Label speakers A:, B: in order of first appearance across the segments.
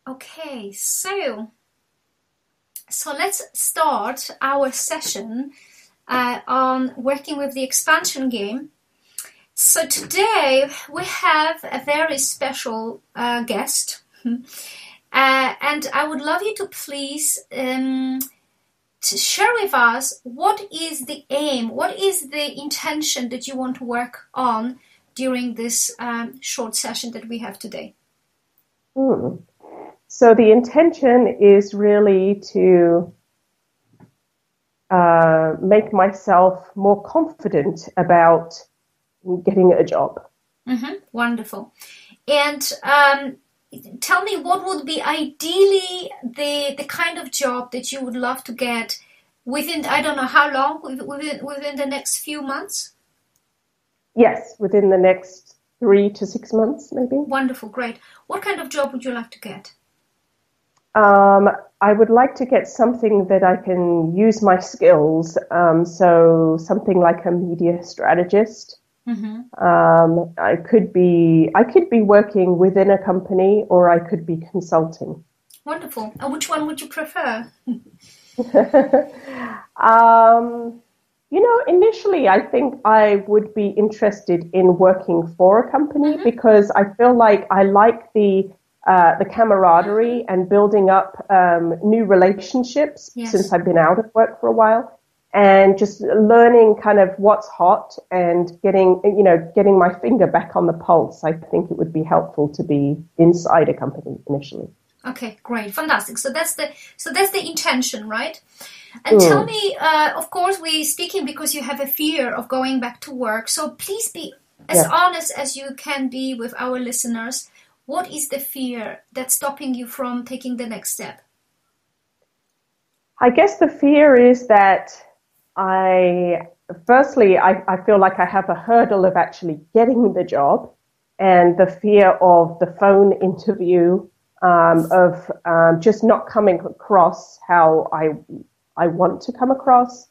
A: Okay, so let's start our session on working with the expansion game. So today we have a very special guest, and I would love you to please to share with us what is the aim, what is the intention that you want to work on during this short session that we have today.
B: So the intention is really to make myself more confident about getting a job.
A: Wonderful. And tell me, what would be ideally the kind of job that you would love to get within, I don't know how long, within the next few months?
B: Yes, within the next 3 to 6 months, maybe.
A: Wonderful, great. What kind of job would you like to get?
B: I would like to get something that I can use my skills. So something like a media strategist. I could be working within a company, or I could be consulting.
A: Wonderful. And which one would you prefer?
B: Initially, I think I would be interested in working for a company because I feel like I like the camaraderie and building up new relationships since I've been out of work for a while, and just learning kind of what's hot and getting my finger back on the pulse. I think it would be helpful to be inside a company initially.
A: Okay, great, fantastic. So that's the intention, right? And tell me, of course, we're speaking because you have a fear of going back to work. So please be as honest as you can be with our listeners. What is the fear that's stopping you from taking the next step?
B: I guess the fear is that I feel like I have a hurdle of actually getting the job, and the fear of the phone interview, of just not coming across how I want to come across,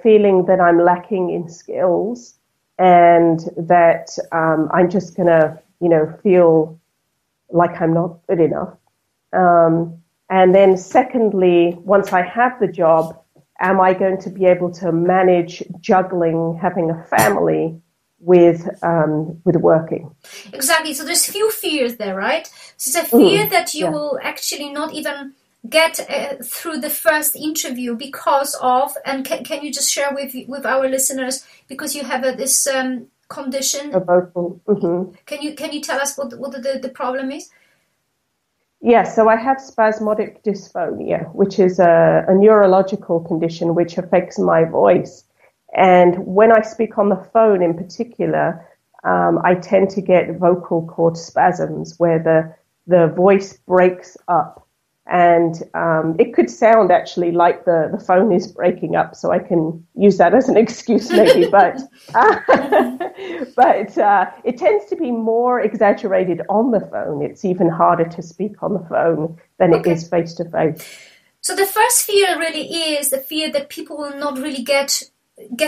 B: feeling that I'm lacking in skills, and that I'm just going to feel like I'm not good enough. And then secondly, once I have the job, am I going to be able to manage juggling having a family with working?
A: Exactly. So there's few fears there, right? So it's a fear that you will actually not even get through the first interview because of, and can you just share with our listeners, because you have this condition. Can you tell us what the problem is?
B: Yes, so I have spasmodic dysphonia, which is a neurological condition which affects my voice. And when I speak on the phone in particular, I tend to get vocal cord spasms where the voice breaks up. And it could sound actually like the phone is breaking up, so I can use that as an excuse maybe, but it tends to be more exaggerated on the phone. It's even harder to speak on the phone than it is face to face.
A: So the first fear really is the fear that people will not really get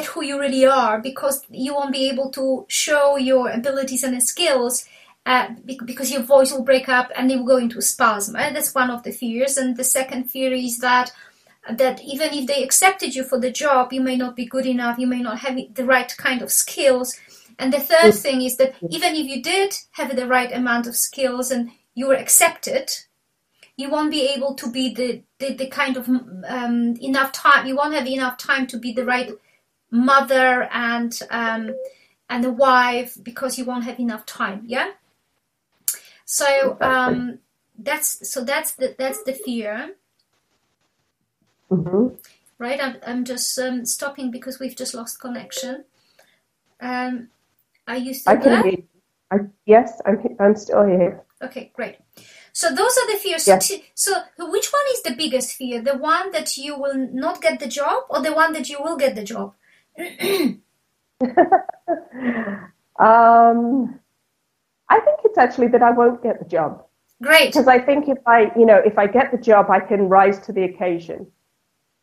A: who you really are, because you won't be able to show your abilities and skills. Because your voice will break up and you will go into a spasm. That's one of the fears. And the second fear is that even if they accepted you for the job, you may not be good enough, you may not have the right kind of skills. And the third thing is that even if you did have the right amount of skills and you were accepted, you won't be able to be the kind of enough time, you won't have enough time to be the right mother and the wife, because you won't have enough time, So that's the fear, right? I'm just stopping because we've just lost connection. Are you still there?
B: Hear you. Yes, I'm still here.
A: Okay, great. So those are the fears.
B: Yes.
A: So which one is the biggest fear? The one that you will not get the job, or the one that you will get the job?
B: I think it's actually that I won't get the job.
A: Great.
B: Because I think if I get the job, I can rise to the occasion.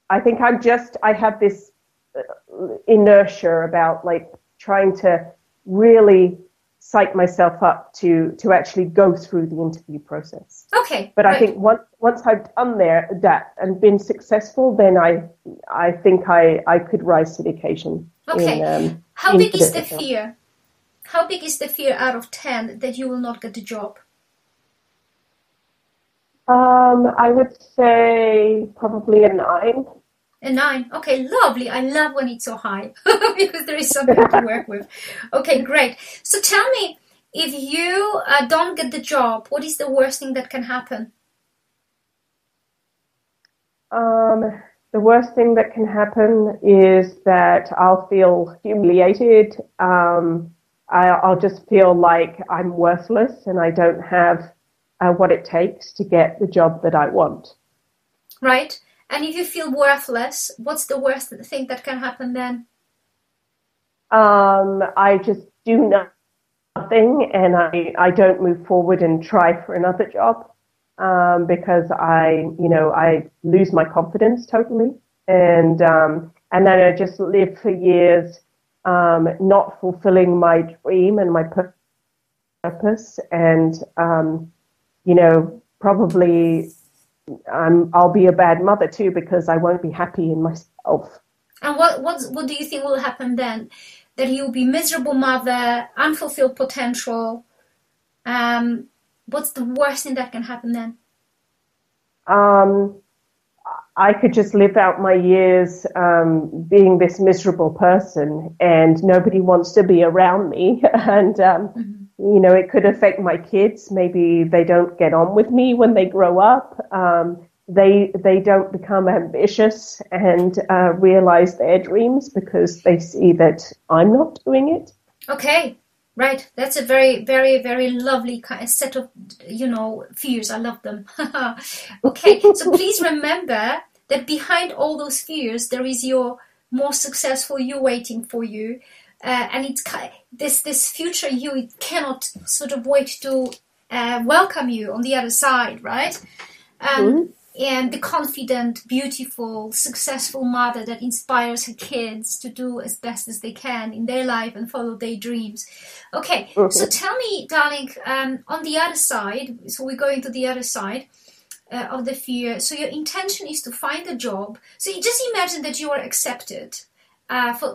B: I think I have this inertia about like trying to really psych myself up to actually go through the interview process.
A: Okay,
B: But
A: right.
B: I think once I've done that and been successful, then I think I could rise to the occasion.
A: Okay. How
B: being
A: big
B: good
A: is
B: at the
A: the
B: job.
A: fear? How big is the fear out of 10 that you will not get the job?
B: I would say probably a 9.
A: A 9. Okay, lovely. I love when it's so high because there is something to work with. Okay, great. So tell me, if you don't get the job, what is the worst thing that can happen?
B: The worst thing that can happen is that I'll feel humiliated. I'll just feel like I'm worthless and I don't have what it takes to get the job that I want.
A: Right? And if you feel worthless, what's the worst thing that can happen then?
B: I just do nothing and I don't move forward and try for another job. Because I lose my confidence totally, and then I just live for years not fulfilling my dream and my purpose, and probably I'll be a bad mother too because I won't be happy in myself.
A: And what do you think will happen then? That you'll be miserable mother, unfulfilled potential. What's the worst thing that can happen then?
B: I could just live out my years being this miserable person, and nobody wants to be around me. And it could affect my kids. Maybe they don't get on with me when they grow up. They don't become ambitious and realize their dreams because they see that I'm not doing it.
A: Okay. Right, that's a very, very, very lovely set of, fears. I love them. Okay, so please remember that behind all those fears, there is your more successful you waiting for you, and it's this future you. It cannot sort of wait to welcome you on the other side, right? And the confident, beautiful, successful mother that inspires her kids to do as best as they can in their life and follow their dreams. Okay, so tell me, darling, on the other side, so we're going to the other side of the fear. So your intention is to find a job. So you just imagine that you are accepted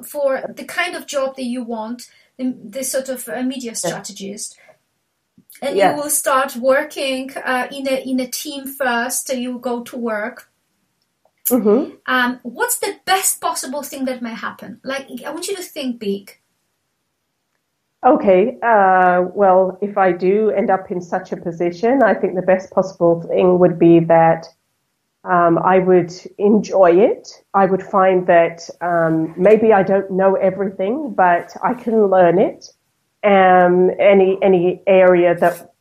A: for the kind of job that you want, the sort of media strategist. And you will start working in a team first. So you go to work. What's the best possible thing that may happen? Like, I want you to think big.
B: Okay. Well, if I do end up in such a position, I think the best possible thing would be that I would enjoy it. I would find that maybe I don't know everything, but I can learn it. Any area that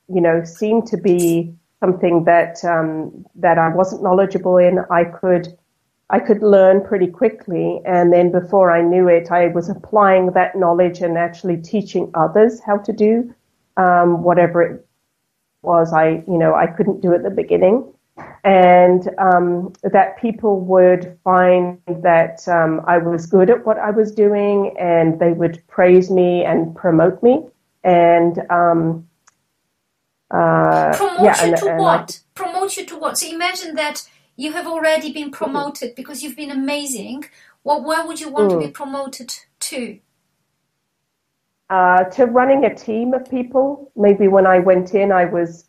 B: seemed to be something that I wasn't knowledgeable in, I could learn pretty quickly, and then before I knew it, I was applying that knowledge and actually teaching others how to do whatever it was I couldn't do at the beginning, and that people would find that I was good at what I was doing, and they would praise me and promote me, and
A: Promote you to what? So imagine that you have already been promoted because you've been amazing. Where would you want to be promoted to?
B: To running a team of people. Maybe when I went in, I was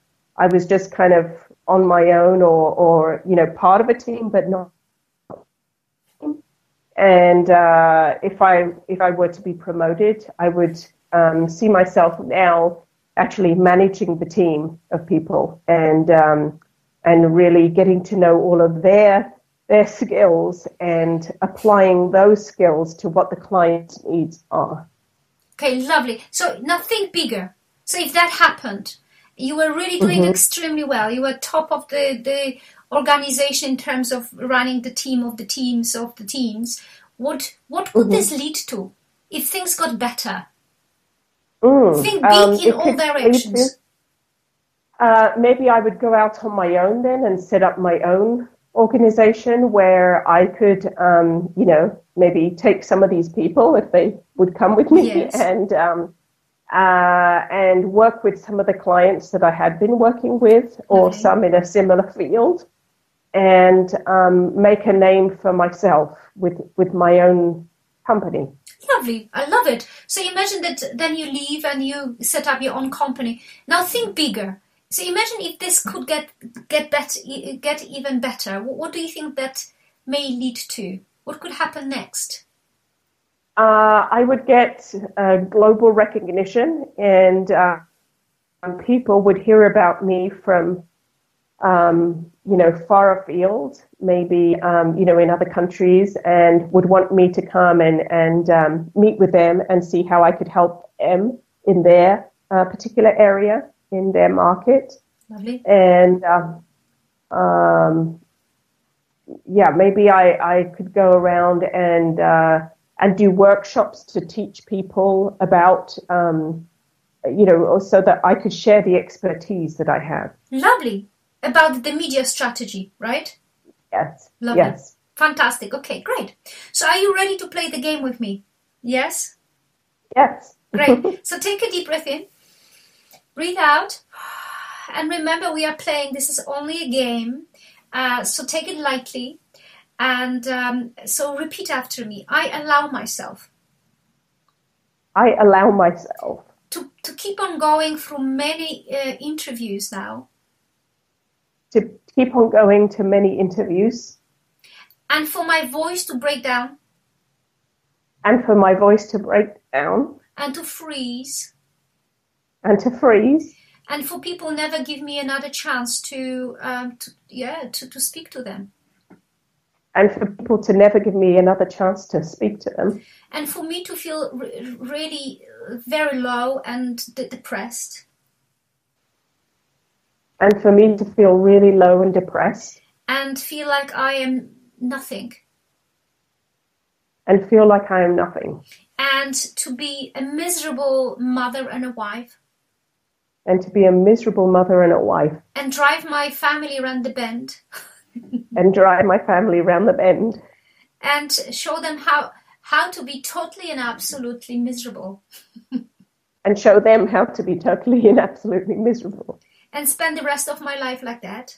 B: just kind of on my own, or part of a team, but not. And if I were to be promoted, I would see myself now actually managing the team of people and really getting to know all of their skills and applying those skills to what the client's needs are.
A: Okay, lovely. So now think bigger. So if that happened, you were really doing extremely well. You were top of the organization in terms of running the team of the teams of the teams. What would this lead to if things got better? Think big in all directions.
B: Maybe I would go out on my own then and set up my own organization where I could, maybe take some of these people if they would come with me, and work with some of the clients that I had been working with, or
A: Okay.
B: some in a similar field, and make a name for myself with my own company.
A: Lovely. I love it. So imagine that then you leave and you set up your own company. Now think bigger. So imagine if this could get even better. What do you think that may lead to? What could happen next?
B: I would get global recognition, and people would hear about me from far afield, maybe, in other countries, and would want me to come and meet with them and see how I could help them in their particular area, in their market.
A: Lovely.
B: And, maybe I could go around and do workshops to teach people about, so that I could share the expertise that I have.
A: Lovely. About the media strategy, right?
B: Yes.
A: Lovely.
B: Yes.
A: Fantastic. Okay, great. So are you ready to play the game with me? Yes?
B: Yes.
A: Great. So take a deep breath in, breathe out, and remember we are playing, this is only a game, so take it lightly, and so repeat after me. I allow myself.
B: I allow myself.
A: To keep on going through many interviews now.
B: To keep on going to many interviews.
A: And for my voice to break down.
B: And for my voice to break down.
A: And to freeze.
B: And to freeze.
A: And for people never give me another chance to speak to them.
B: And for people to never give me another chance to speak to them.
A: And for me to feel really very low and depressed.
B: And for me to feel really low and depressed.
A: And feel like I am nothing.
B: And feel like I am nothing.
A: And to be a miserable mother and a wife.
B: And to be a miserable mother and a wife.
A: And drive my family around the bend.
B: And drive my family around the bend.
A: And show them how to be totally and absolutely miserable.
B: And show them how to be totally and absolutely miserable.
A: And spend the rest of my life like that.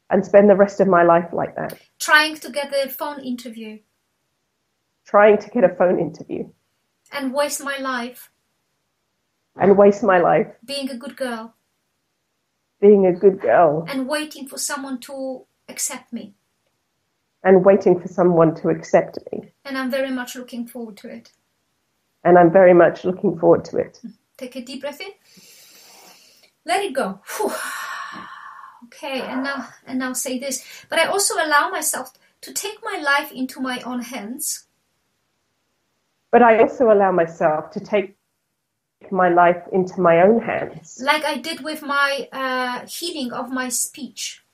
B: And spend the rest of my life like that.
A: Trying to get a phone interview.
B: Trying to get a phone interview.
A: And waste my life.
B: And waste my life.
A: Being a good girl.
B: Being a good girl.
A: And waiting for someone to accept me.
B: And waiting for someone to accept me.
A: And I'm very much looking forward to it.
B: And I'm very much looking forward to it.
A: Take a deep breath in. Let it go. Whew. Okay, and now say this. But I also allow myself to take my life into my own hands.
B: But I also allow myself to take my life into my own hands.
A: Like I did with my healing of my speech.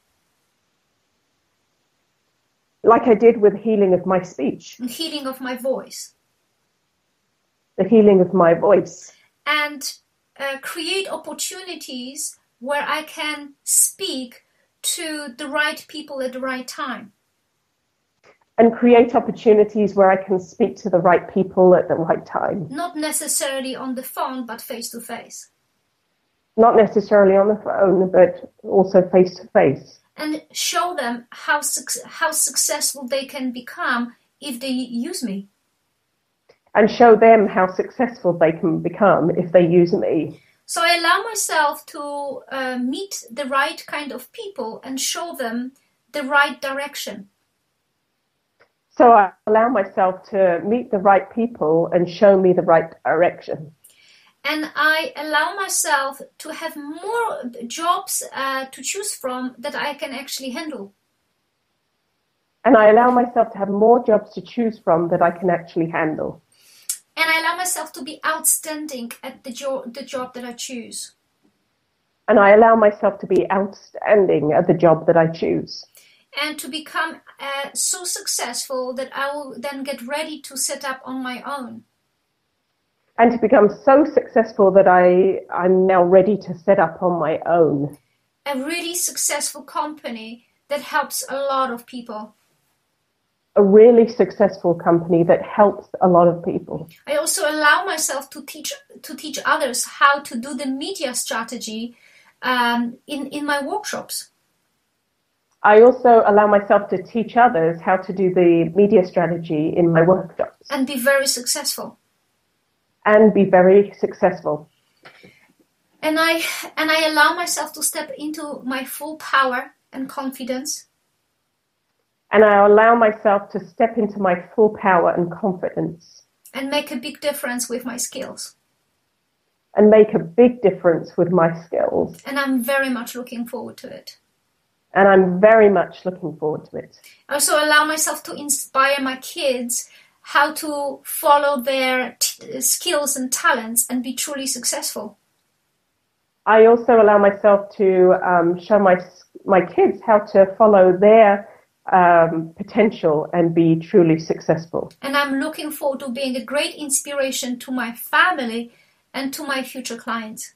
B: Like I did with healing of my speech.
A: And healing of my voice.
B: The healing of my voice.
A: And create opportunities where I can speak to the right people at the right time.
B: And create opportunities where I can speak to the right people at the right time.
A: Not necessarily on the phone, but face to face.
B: Not necessarily on the phone, but also face to face.
A: And show them how successful they can become if they use me.
B: And show them how successful they can become if they use me.
A: So I allow myself to meet the right kind of people and show them the right direction.
B: So I allow myself to meet the right people and show me the right direction.
A: And I allow myself to have more jobs to choose from that I can actually handle.
B: And I allow myself to have more jobs to choose from that I can actually handle.
A: And I allow myself to be outstanding at the job that I choose.
B: And I allow myself to be outstanding at the job that I choose.
A: And to become so successful that I will then get ready to set up on my own.
B: And to become so successful that I'm now ready to set up on my own.
A: A really successful company that helps a lot of people.
B: a really successful company that helps a lot of people.
A: I also allow myself to teach others how to do the media strategy in my workshops.
B: I also allow myself to teach others how to do the media strategy in my workshops.
A: And be very successful.
B: And be very successful.
A: And I allow myself to step into my full power and confidence.
B: And I allow myself to step into my full power and confidence.
A: And make a big difference with my skills.
B: And make a big difference with my skills.
A: And I'm very much looking forward to it.
B: And I'm very much looking forward to it.
A: I also allow myself to inspire my kids how to follow their skills and talents and be truly successful.
B: I also allow myself to show my kids how to follow their potential and be truly successful.
A: And I'm looking forward to being a great inspiration to my family and to my future clients.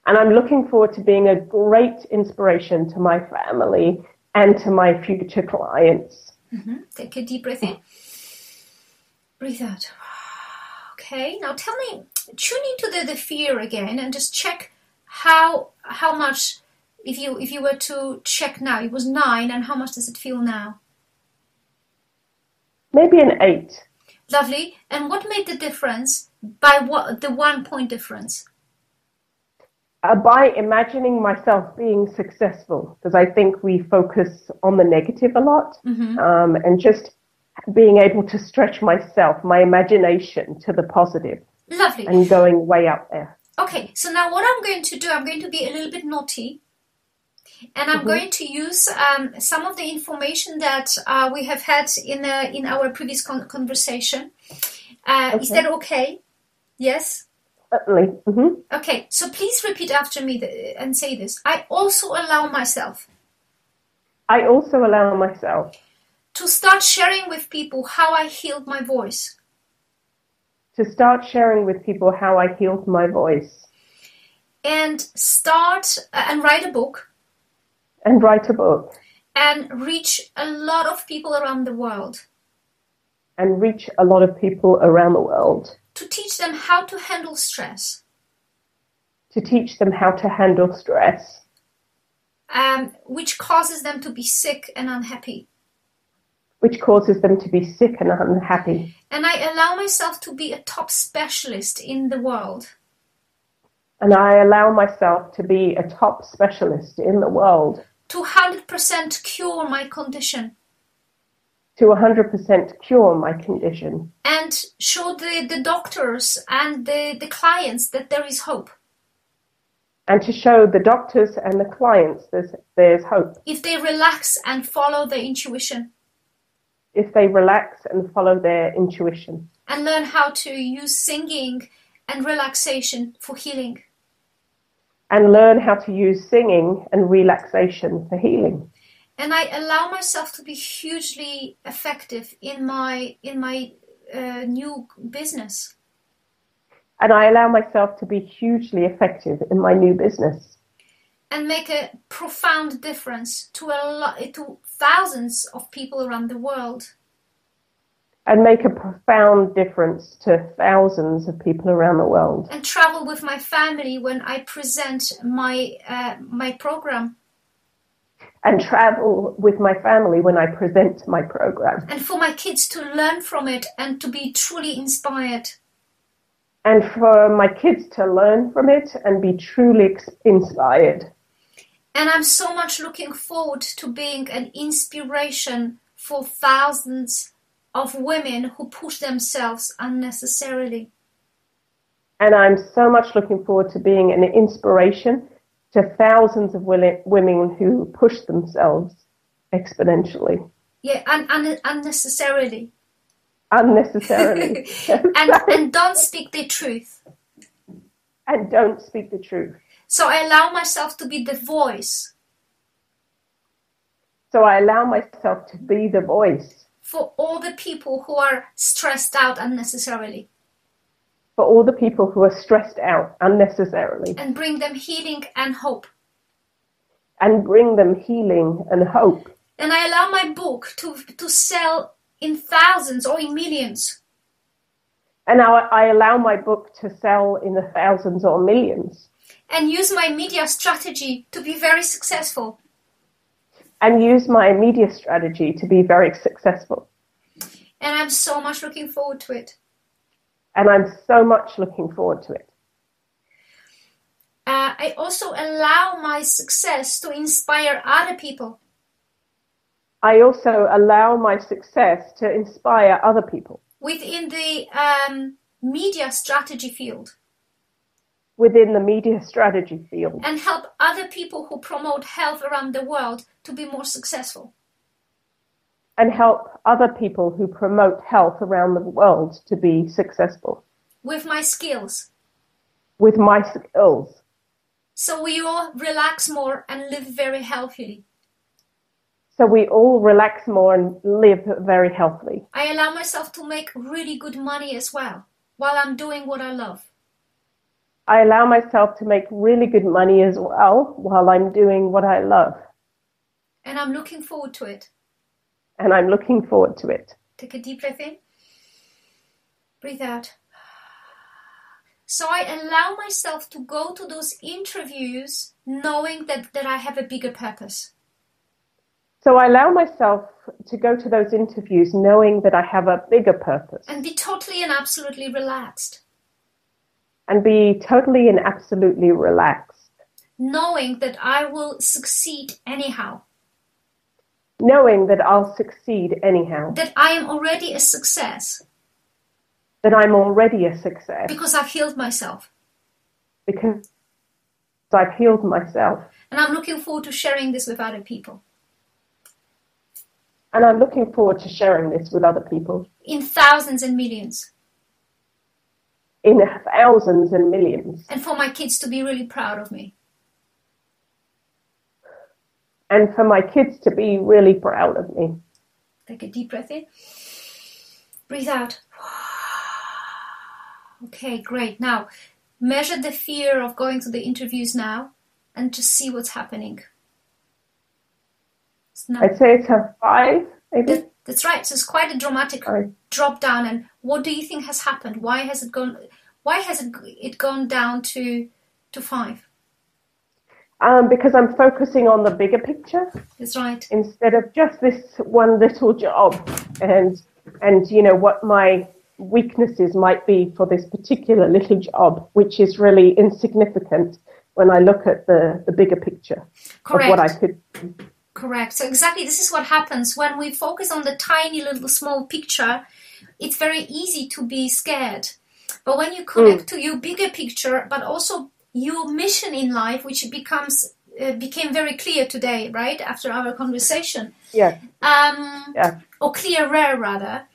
B: And I'm looking forward to being a great inspiration to my family and to my future clients.
A: Mm-hmm. Take a deep breath in. Breathe out. Okay, now tell me, tune into the fear again and just check how much, if you were to check now, it was 9, and how much does it feel now?
B: Maybe an 8.
A: Lovely. And what made the difference? By what, the 1 point difference?
B: By imagining myself being successful, because I think we focus on the negative a lot, and just being able to stretch myself, my imagination to the positive.
A: Lovely.
B: And going way out there.
A: Okay, so now what I'm going to do, I'm going to be a little bit naughty, and I'm going to use some of the information that we have had in our previous conversation. Is that okay? Yes?
B: Certainly. Mm-hmm.
A: Okay, so please repeat after me and say this. I also allow myself.
B: I also allow myself.
A: To start sharing with people how I healed my voice.
B: To start sharing with people how I healed my voice.
A: And start and write a book.
B: And write a book.
A: And reach a lot of people around the world.
B: And reach a lot of people around the world.
A: To teach them how to handle stress.
B: To teach them how to handle stress.
A: Which causes them to be sick and unhappy.
B: Which causes them to be sick and unhappy.
A: And I allow myself to be a top specialist in the world.
B: And I allow myself to be a top specialist in the world.
A: To 100% cure my condition.
B: To 100% cure my condition.
A: And show the doctors and the clients that there is hope.
B: And to show the doctors and the clients there's hope.
A: If they relax and follow their intuition.
B: If they relax and follow their intuition.
A: And learn how to use singing and relaxation for healing.
B: And learn how to use singing and relaxation for healing.
A: And I allow myself to be hugely effective in my new business.
B: And I allow myself to be hugely effective in my new business.
A: And make a profound difference to thousands of people around the world.
B: And make a profound difference to thousands of people around the world.
A: And travel with my family when I present my program.
B: And travel with my family when I present my program.
A: And for my kids to learn from it and to be truly inspired.
B: And for my kids to learn from it and be truly inspired.
A: And I'm so much looking forward to being an inspiration for thousands of women who push themselves unnecessarily.
B: And I'm so much looking forward to being an inspiration to thousands of women who push themselves exponentially.
A: Yeah, unnecessarily.
B: Unnecessarily.
A: and don't speak the truth.
B: And don't speak the truth.
A: So I allow myself to be the voice.
B: So I allow myself to be the voice.
A: For all the people who are stressed out unnecessarily.
B: For all the people who are stressed out unnecessarily.
A: And bring them healing and hope.
B: And bring them healing and hope.
A: And I allow my book to sell in thousands or in millions.
B: And now I allow my book to sell in the thousands or millions.
A: And use my media strategy to be very successful.
B: And use my media strategy to be very successful.
A: And I'm so much looking forward to it.
B: And I'm so much looking forward to it.
A: I also allow my success to inspire other people.
B: I also allow my success to inspire other people.
A: Within the media strategy field.
B: Within the media strategy field.
A: And help other people who promote health around the world to be more successful.
B: And help other people who promote health around the world to be successful.
A: With my skills.
B: With my skills.
A: So we all relax more and live very healthily.
B: So we all relax more and live very healthily.
A: I allow myself to make really good money as well, while I'm doing what I love.
B: I allow myself to make really good money as well, while I'm doing what I love.
A: And I'm looking forward to it.
B: And I'm looking forward to it.
A: Take a deep breath in. Breathe out. So I allow myself to go to those interviews knowing that I have a bigger purpose.
B: So I allow myself to go to those interviews knowing that I have a bigger purpose.
A: And be totally and absolutely relaxed.
B: And be totally and absolutely relaxed.
A: Knowing that I will succeed anyhow.
B: Knowing that I'll succeed anyhow.
A: That I am already a success.
B: That I'm already a success.
A: Because I've healed myself.
B: Because I've healed myself.
A: And I'm looking forward to sharing this with other people.
B: And I'm looking forward to sharing this with other people.
A: In thousands and millions.
B: In thousands and millions.
A: And for my kids to be really proud of me.
B: And for my kids to be really proud of me.
A: Take a deep breath in. Breathe out. Okay, great. Now, measure the fear of going to the interviews now and just see what's happening.
B: I'd say it's a 5, maybe.
A: That's right. So it's quite a dramatic drop down. And what do you think has happened? Why has it gone down to 5?
B: Because I'm focusing on the bigger picture.
A: That's right.
B: Instead of just this one little job, and you know what my weaknesses might be for this particular little job, which is really insignificant when I look at the bigger picture.
A: Correct.
B: Of what I could do.
A: Correct. So exactly this is what happens when we focus on the tiny little small picture. It's very easy to be scared. But when you connect to your bigger picture, but also your mission in life, which became very clear today, right, after our conversation.
B: Yeah.
A: Or clearer rather.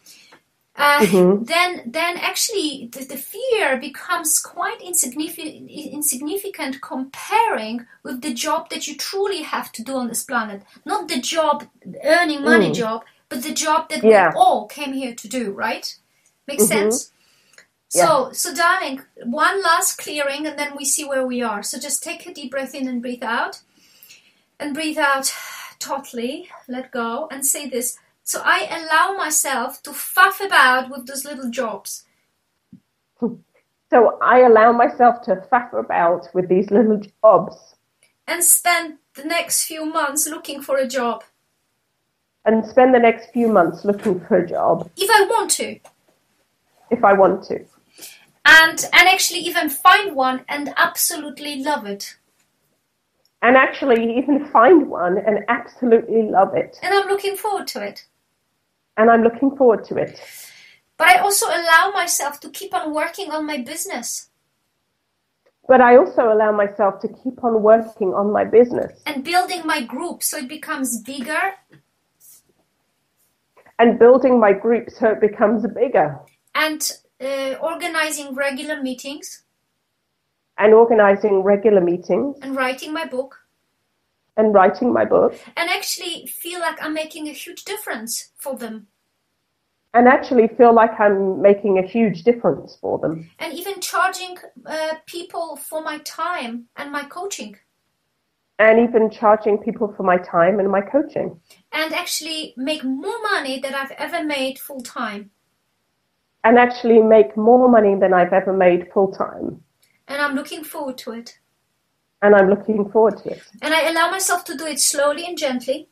A: Then actually the fear becomes quite insignificant comparing with the job that you truly have to do on this planet. Not the job, earning money job, but the job that we all came here to do, right? Makes sense? So darling, one last clearing and then we see where we are. So just take a deep breath in and breathe out. And breathe out totally, let go, and say this. So I allow myself to faff about with those little jobs.
B: So I allow myself to faff about with these little jobs.
A: And spend the next few months looking for a job.
B: And spend the next few months looking for a job.
A: If I want to.
B: If I want to.
A: And actually even find one and absolutely love it.
B: And actually even find one and absolutely love it.
A: And I'm looking forward to it.
B: And I'm looking forward to it.
A: But I also allow myself to keep on working on my business.
B: But I also allow myself to keep on working on my business.
A: And building my group so it becomes bigger.
B: And building my group so it becomes bigger.
A: And organizing regular meetings.
B: And organizing regular meetings.
A: And writing my book.
B: And writing my book.
A: And actually feel like I'm making a huge difference for them.
B: And actually feel like I'm making a huge difference for them.
A: And even charging people for my time and my coaching.
B: And even charging people for my time and my coaching.
A: And actually make more money than I've ever made full time.
B: And actually make more money than I've ever made full time.
A: And I'm looking forward to it.
B: And I'm looking forward to it.
A: And I allow myself to do it slowly and gently.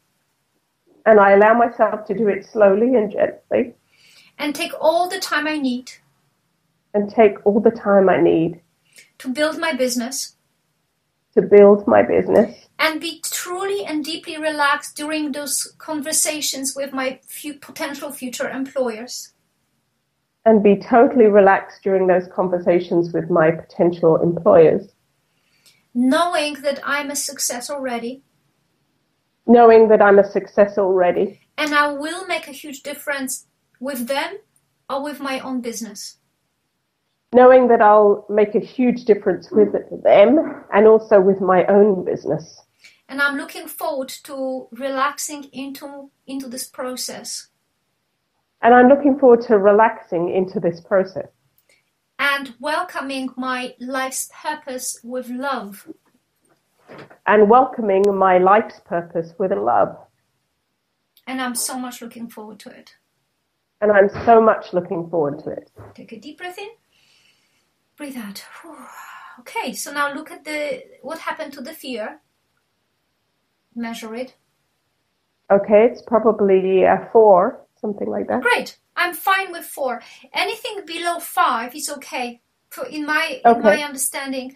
B: And I allow myself to do it slowly and gently.
A: And take all the time I need.
B: And take all the time I need.
A: To build my business.
B: To build my business.
A: And be truly and deeply relaxed during those conversations with my potential future employers.
B: And be totally relaxed during those conversations with my potential employers.
A: Knowing that I'm a success already.
B: Knowing that I'm a success already.
A: And I will make a huge difference with them or with my own business.
B: Knowing that I'll make a huge difference with them and also with my own business.
A: And I'm looking forward to relaxing into this process.
B: And I'm looking forward to relaxing into this process.
A: And welcoming my life's purpose with love.
B: And welcoming my life's purpose with love.
A: And I'm so much looking forward to it.
B: And I'm so much looking forward to it.
A: Take a deep breath in. Breathe out. Okay, so now look at what happened to the fear. Measure it.
B: Okay, it's probably 4, something like that.
A: Great. I'm fine with 4. Anything below 5 is okay. In my understanding.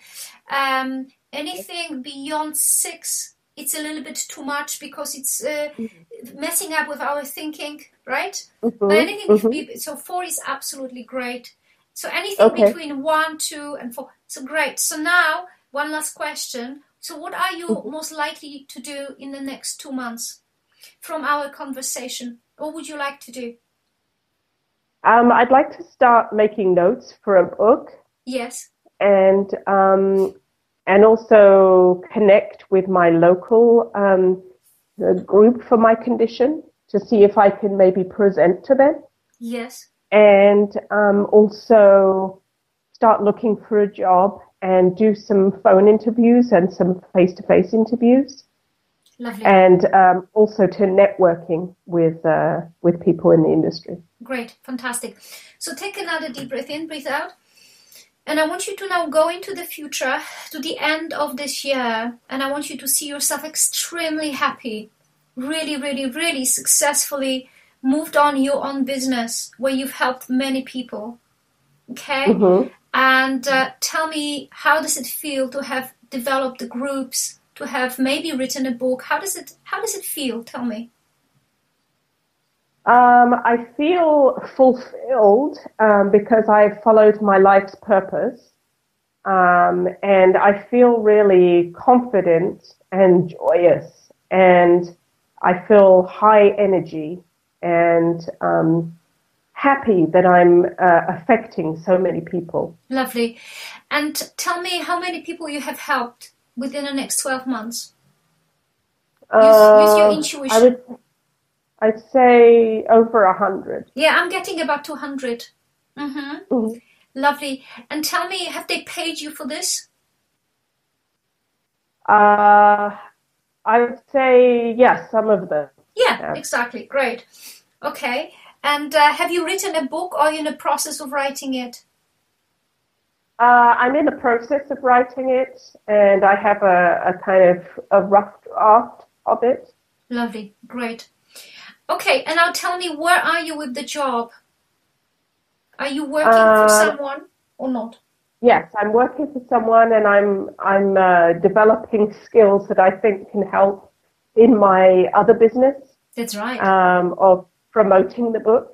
A: Anything beyond 6, it's a little bit too much because it's messing up with our thinking, right?
B: Mm-hmm.
A: But anything so 4 is absolutely great. So anything between 1, 2, and 4. So great. So now one last question. So what are you most likely to do in the next 2 months from our conversation? What would you like to do?
B: I'd like to start making notes for a book.
A: Yes.
B: And also connect with my local group for my condition to see if I can maybe present to them.
A: Yes.
B: And also start looking for a job and do some phone interviews and some face-to-face interviews.
A: Lovely.
B: And also to networking with people in the industry.
A: Great, fantastic. So take another deep breath in, breathe out. And I want you to now go into the future, to the end of this year. And I want you to see yourself extremely happy, really, really, really successfully moved on your own business where you've helped many people. Okay? Mm-hmm. And tell me, how does it feel to have developed the groups, to have maybe written a book? How does it feel? Tell me.
B: I feel fulfilled because I've followed my life's purpose, and I feel really confident and joyous, and I feel high energy and happy that I'm affecting so many people.
A: Lovely. And tell me how many people you have helped within the next 12 months. Use your intuition.
B: I'd say over 100.
A: Yeah, I'm getting about 200. Mm-hmm. Mm-hmm. Lovely. And tell me, have they paid you for this?
B: I would say yes, some of them.
A: Yeah, exactly. Great. Okay. And have you written a book, or are you in the process of writing it?
B: I'm in the process of writing it, and I have a kind of a rough draft of it.
A: Lovely. Great. Okay, and now tell me, where are you with the job? Are you working for someone or not?
B: Yes, I'm working for someone, and I'm developing skills that I think can help in my other business.
A: That's right.
B: Of promoting the book,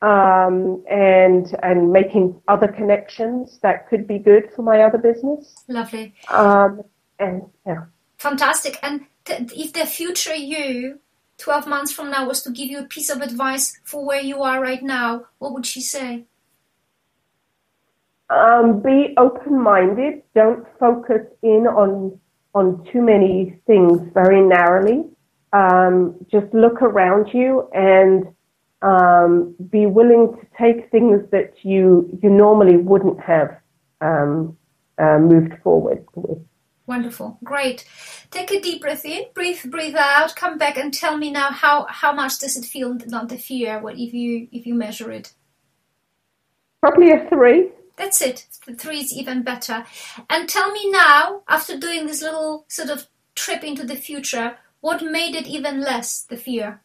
B: and making other connections that could be good for my other business.
A: Lovely.
B: And yeah.
A: Fantastic. And if the future you 12 months from now was to give you a piece of advice for where you are right now, what would she say?
B: Be open-minded. Don't focus in on too many things very narrowly. Just look around you and be willing to take things that you normally wouldn't have moved forward with.
A: Wonderful. Great. Take a deep breath in, breathe out, come back and tell me now how much does it feel, not the fear, what if you measure it?
B: Probably a 3.
A: That's it. The 3 is even better. And tell me now, after doing this little sort of trip into the future, what made it even less, the fear?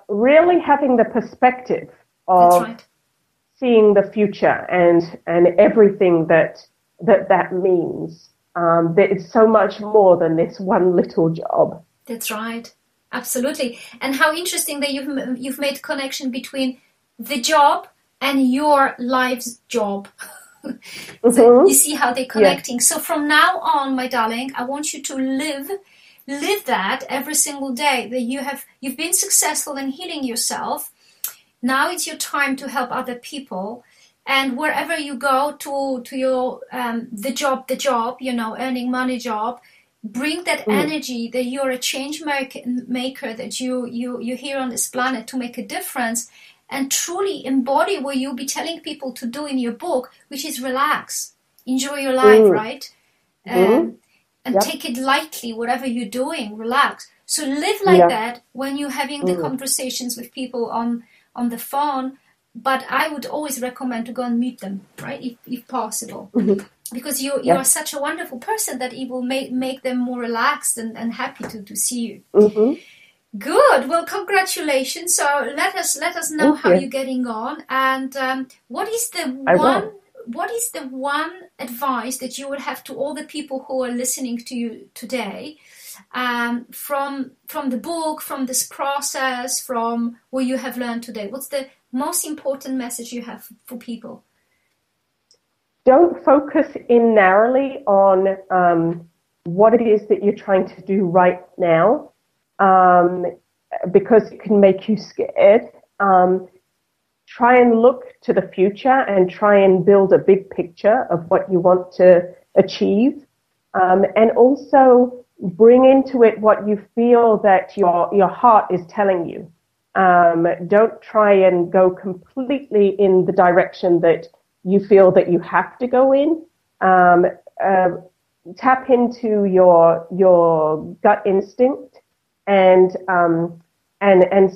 B: Really having the perspective
A: That's
B: of
A: right.
B: seeing the future and everything that means. That it's so much more than this one little job.
A: That's right. Absolutely. And how interesting that you've made connection between the job and your life's job. So you see how they're connecting. Yeah. So from now on, my darling, I want you to live that every single day, that you've been successful in healing yourself. Now it's your time to help other people. And wherever you go to your the job, earning money job, bring that energy that you're a change maker, that you're here on this planet to make a difference, and truly embody what you'll be telling people to do in your book, which is relax, enjoy your life, right? And take it lightly, whatever you're doing, relax. So live like that when you're having the conversations with people on the phone. But I would always recommend to go and meet them, right, if possible. Because you are such a wonderful person that it will make them more relaxed and happy to see you. Good. Well, congratulations. So let us know how you're getting on, and what is the one advice that you would have to all the people who are listening to you today, from the book, from this process, from what you have learned today? What's the most important message you have for people?
B: Don't focus in narrowly on what it is that you're trying to do right now, because it can make you scared. Try and look to the future and try and build a big picture of what you want to achieve, and also bring into it what you feel that your heart is telling you. Don't try and go completely in the direction that you feel that you have to go in. Tap into your gut instinct and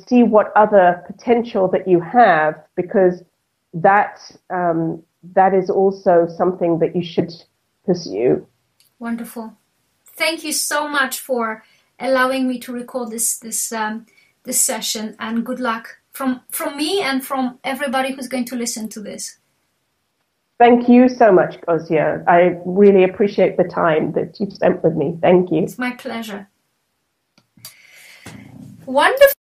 B: see what other potential that you have, because that is also something that you should pursue.
A: Wonderful. Thank you so much for allowing me to record this session, and good luck from me and from everybody who's going to listen to this.
B: Thank you so much, Kozia. I really appreciate the time that you've spent with me. Thank you.
A: It's my pleasure. Wonderful.